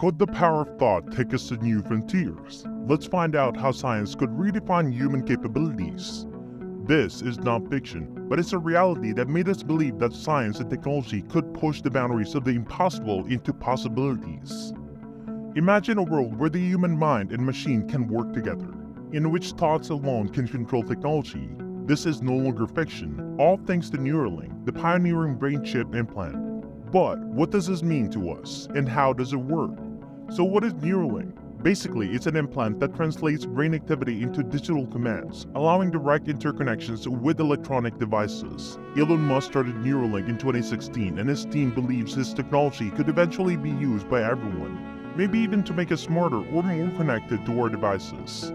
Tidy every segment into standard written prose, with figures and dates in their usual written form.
Could the power of thought take us to new frontiers? Let's find out how science could redefine human capabilities. This is not fiction, but it's a reality that made us believe that science and technology could push the boundaries of the impossible into possibilities. Imagine a world where the human mind and machine can work together, in which thoughts alone can control technology. This is no longer fiction, all thanks to Neuralink, the pioneering brain chip implant. But what does this mean to us, and how does it work? So what is Neuralink? Basically, it's an implant that translates brain activity into digital commands, allowing direct interconnections with electronic devices. Elon Musk started Neuralink in 2016, and his team believes this technology could eventually be used by everyone, maybe even to make us smarter or more connected to our devices.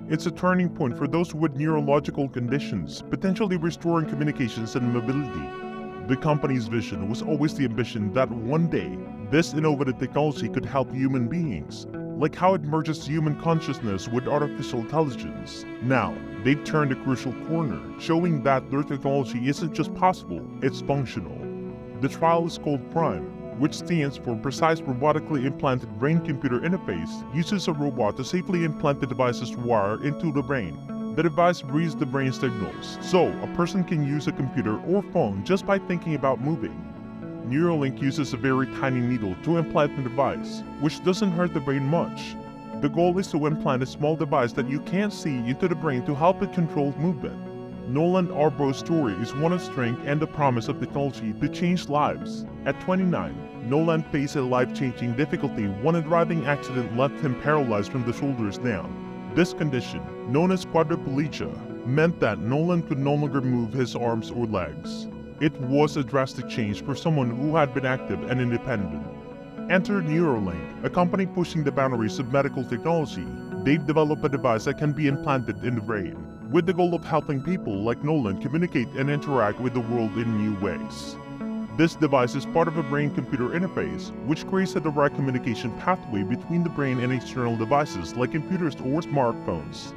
It's a turning point for those with neurological conditions, potentially restoring communications and mobility. The company's vision was always the ambition that one day, this innovative technology could help human beings, like how it merges human consciousness with artificial intelligence. Now, they've turned a crucial corner, showing that their technology isn't just possible, it's functional. The trial is called PRIME, which stands for Precise Robotically Implanted Brain-Computer Interface, uses a robot to safely implant the device's wire into the brain. The device reads the brain signals, so a person can use a computer or phone just by thinking about moving. Neuralink uses a very tiny needle to implant the device, which doesn't hurt the brain much. The goal is to implant a small device that you can't see into the brain to help it control movement. Nolan Arbro's story is one of strength and the promise of technology to change lives. At 29, Nolan faced a life-changing difficulty when a driving accident left him paralyzed from the shoulders down. This condition, known as quadriplegia, meant that Nolan could no longer move his arms or legs. It was a drastic change for someone who had been active and independent. Enter Neuralink, a company pushing the boundaries of medical technology. They've developed a device that can be implanted in the brain, with the goal of helping people like Nolan communicate and interact with the world in new ways. This device is part of a brain-computer interface, which creates a direct communication pathway between the brain and external devices like computers or smartphones.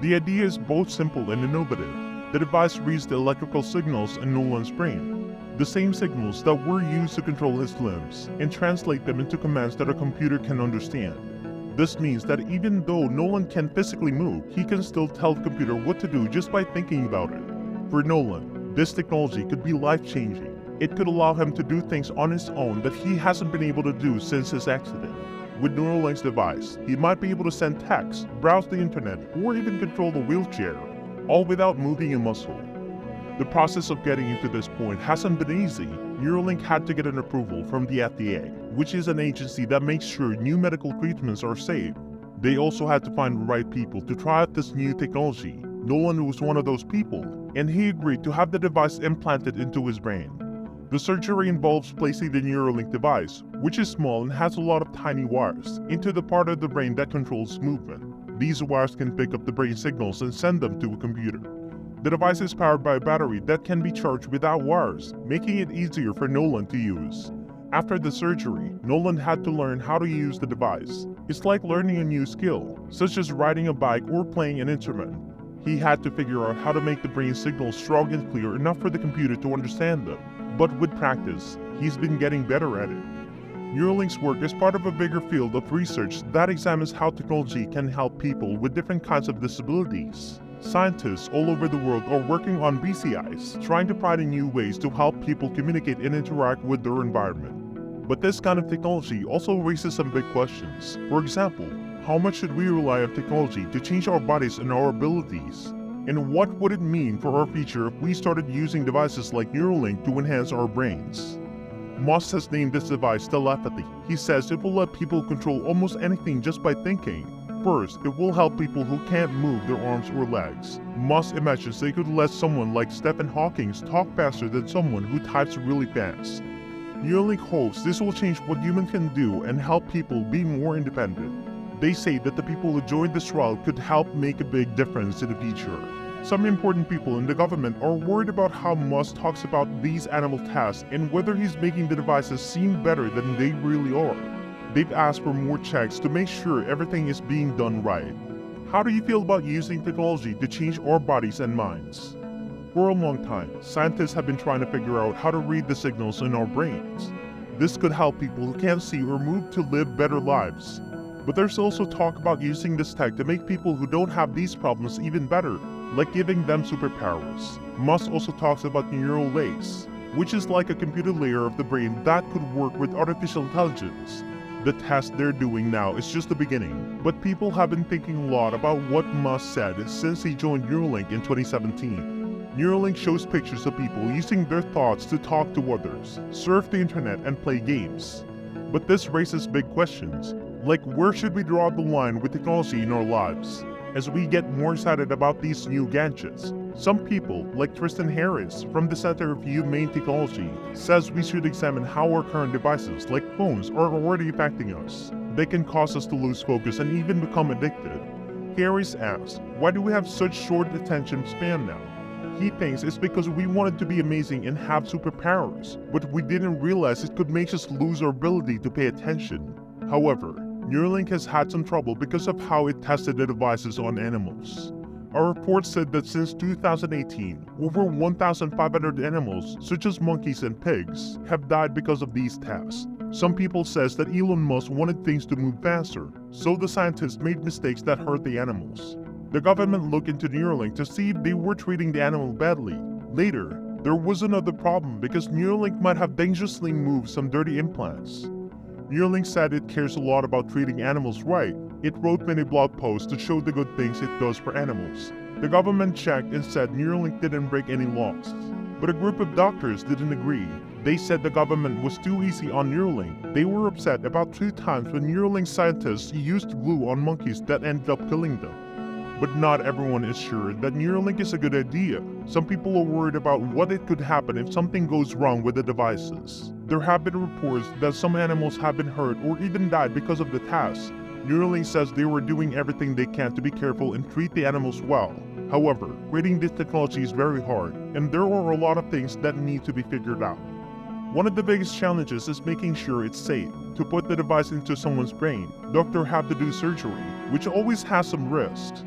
The idea is both simple and innovative. The device reads the electrical signals in Nolan's brain, the same signals that were used to control his limbs, and translate them into commands that a computer can understand. This means that even though Nolan can physically move, he can still tell the computer what to do just by thinking about it. For Nolan, this technology could be life-changing. It could allow him to do things on his own that he hasn't been able to do since his accident. With Neuralink's device, he might be able to send texts, browse the internet, or even control the wheelchair, all without moving a muscle. The process of getting into this point hasn't been easy. Neuralink had to get an approval from the FDA, which is an agency that makes sure new medical treatments are safe. They also had to find the right people to try out this new technology. Nolan was one of those people, and he agreed to have the device implanted into his brain. The surgery involves placing the Neuralink device, which is small and has a lot of tiny wires, into the part of the brain that controls movement. These wires can pick up the brain signals and send them to a computer. The device is powered by a battery that can be charged without wires, making it easier for Nolan to use. After the surgery, Nolan had to learn how to use the device. It's like learning a new skill, such as riding a bike or playing an instrument. He had to figure out how to make the brain signals strong and clear enough for the computer to understand them. But with practice, he's been getting better at it. Neuralink's work is part of a bigger field of research that examines how technology can help people with different kinds of disabilities. Scientists all over the world are working on BCIs, trying to find new ways to help people communicate and interact with their environment. But this kind of technology also raises some big questions. For example, how much should we rely on technology to change our bodies and our abilities? And what would it mean for our future if we started using devices like Neuralink to enhance our brains? Musk has named this device telepathy. He says it will let people control almost anything just by thinking. First, it will help people who can't move their arms or legs. Musk imagines they could let someone like Stephen Hawking talk faster than someone who types really fast. Neuralink hopes this will change what humans can do and help people be more independent. They say that the people who joined this trial could help make a big difference in the future. Some important people in the government are worried about how Musk talks about these animal tests and whether he's making the devices seem better than they really are. They've asked for more checks to make sure everything is being done right. How do you feel about using technology to change our bodies and minds? For a long time, scientists have been trying to figure out how to read the signals in our brains. This could help people who can't see or move to live better lives. But there's also talk about using this tech to make people who don't have these problems even better, like giving them superpowers. Musk also talks about Neuralink, which is like a computer layer of the brain that could work with artificial intelligence. The test they're doing now is just the beginning, but people have been thinking a lot about what Musk said since he joined Neuralink in 2017. Neuralink shows pictures of people using their thoughts to talk to others, surf the internet, and play games. But this raises big questions, like where should we draw the line with technology in our lives? As we get more excited about these new gadgets, some people, like Tristan Harris from the Center for Humane Technology, says we should examine how our current devices, like phones, are already affecting us. They can cause us to lose focus and even become addicted. Harris asks, why do we have such short attention span now? He thinks it's because we wanted to be amazing and have superpowers, but we didn't realize it could make us lose our ability to pay attention. However, Neuralink has had some trouble because of how it tested the devices on animals. A report said that since 2018, over 1,500 animals, such as monkeys and pigs, have died because of these tests. Some people says that Elon Musk wanted things to move faster, so the scientists made mistakes that hurt the animals. The government looked into Neuralink to see if they were treating the animal badly. Later, there was another problem because Neuralink might have dangerously moved some dirty implants. Neuralink said it cares a lot about treating animals right. It wrote many blog posts to show the good things it does for animals. The government checked and said Neuralink didn't break any laws. But a group of doctors didn't agree. They said the government was too easy on Neuralink. They were upset about 2 times when Neuralink scientists used glue on monkeys that ended up killing them. But not everyone is sure that Neuralink is a good idea. Some people are worried about what it could happen if something goes wrong with the devices. There have been reports that some animals have been hurt or even died because of the test. Neuralink says they were doing everything they can to be careful and treat the animals well. However, creating this technology is very hard, and there are a lot of things that need to be figured out. One of the biggest challenges is making sure it's safe. To put the device into someone's brain, doctors have to do surgery, which always has some risks.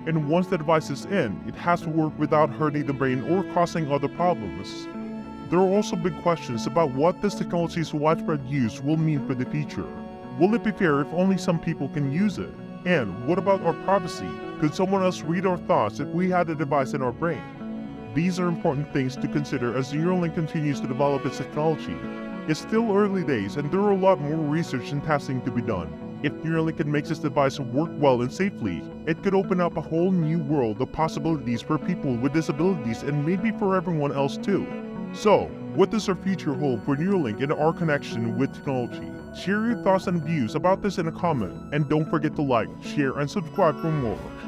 And once the device is in, it has to work without hurting the brain or causing other problems. There are also big questions about what this technology's widespread use will mean for the future. Will it be fair if only some people can use it? And what about our privacy? Could someone else read our thoughts if we had a device in our brain? These are important things to consider as Neuralink continues to develop its technology. It's still early days and there are a lot more research and testing to be done. If Neuralink can make this device work well and safely, it could open up a whole new world of possibilities for people with disabilities and maybe for everyone else too. So, what does our future hold for Neuralink and our connection with technology? Share your thoughts and views about this in a comment, and don't forget to like, share, and subscribe for more.